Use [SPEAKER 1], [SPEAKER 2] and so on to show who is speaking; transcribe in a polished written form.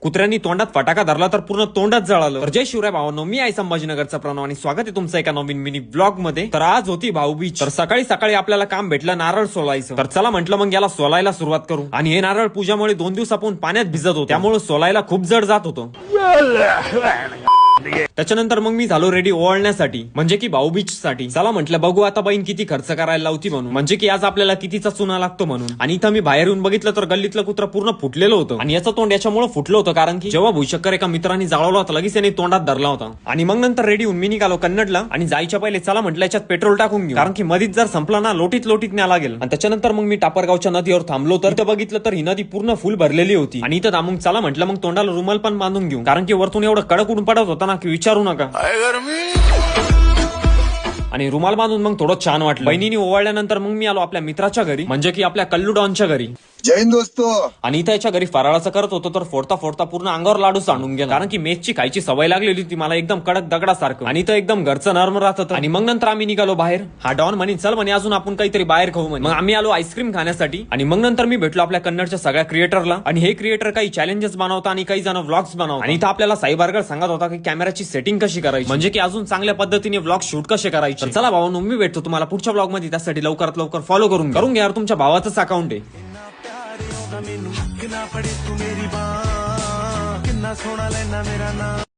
[SPEAKER 1] कुत्र्यांनी तोंडात फटाका धरला तर पूर्ण तोंडात जळालं। तर जय शिवराय भावांनो, मी आहे संभाजीनगरचा प्रणव आणि स्वागत आहे तुमचं एका नवीन मिनी ब्लॉग मध्ये। तर आज होती भाऊबीज। तर सकाळी सकाळी आपल्याला काम भेटलं नारळ सोलायचं। तर चला म्हटलं मग याला सोलायला सुरुवात करू। आणि हे नारळ पूजामुळे 2 दिवसापासून पाण्यात भिजत होतं, त्यामुळे सोलायला खूप जड जात होतं। त्याच्यानंतर मग मी झालो रेडी ओवाळण्यासाठी, म्हणजे की भाऊबीज साठी। चला म्हटलं बघू आता बहीण किती खर्च करायला लावती म्हणून, म्हणजे की आज आपल्याला कितीचा चुना लागतो म्हणून। आणि इथं मी बाहेर येऊन बघितलं तर गल्लीतलं कुत्र पूर्ण फुटलेलं होतं आणि याचं तोंड याच्यामुळे फुटलं होतं, कारण की जेव्हा भुईशक्कर एका मित्रांनी जाळवला होता लगेच याने तोंडात धरला होता। आणि मग नंतर रेडी होऊन मी निघालो कन्नडला। आणि जायच्या पहिले चला म्हटलं याच्यात पेट्रोल टाकून घेऊ, कारण की मधीच जर संपला ना लोटीत न्या लागेल। आणि त्याच्यानंतर मग मी टापरगावच्या नदीवर थांबलो, तर इथं बघितलं तर ही नदी पूर्ण फुल भरलेली होती। आणि इथं थांबून चला म्हटलं मग तोंडाला रुमाल पण बांधून घेऊ, कारण की वरतून एवढं कडक ऊन पडत होता ना की विचारू नका। आणि रुमाल बांधून मग थोडं छान वाटलं। बहिणीने ओवाळल्यानंतर मग मी आलो आपल्या मित्राच्या घरी, म्हणजे की आपल्या कल्लू डॉनच्या घरी।
[SPEAKER 2] जय हिंद दोस्तो।
[SPEAKER 1] आणि इथं याच्या घरी फराळाचं करत होतो, तर फोडता फोडता पूर्ण अंगावर लाडू सांडून गेला, कारण की मेसची खायची सवय लागलेली होती मला एकदम कडक दगडासारखं। आणि इथं एकदम घरचं नरम राहत। आणि मग नंतर आम्ही निघालो बाहेर। हा डॉन म्हणे चल म्हणे अजून आपण काहीतरी बाहेर खाऊ म्हणे। मग आम्ही आलो आईस्क्रीम खाण्यासाठी। आणि मग नंतर मी भेटलो आपल्या कन्नडच्या सगळ्या क्रिएटरला। आणि हे क्रिएटर काही चॅलेंजेस बनवता आणि काही जण व्लॉग्स बनवतात। आणि इथं आपल्याला साईबारगड सांगत होता की कॅमेराची सेटिंग कशी करायची, म्हणजे की अजून चांगल्या पद्धतीने व्लॉग शूट कसे करायचे। चला भावांनो, मी भेटतो तुम्हाला पुढच्या ब्लॉग मध्ये, त्यासाठी लवकरात लवकर फॉलो करून घ्या यार, तुमच्या भावाचंच अकाउंट आहे।
[SPEAKER 3] मैनू हक ना पड़े तू मेरी बां, किन्ना सोना लेना मेरा नाम।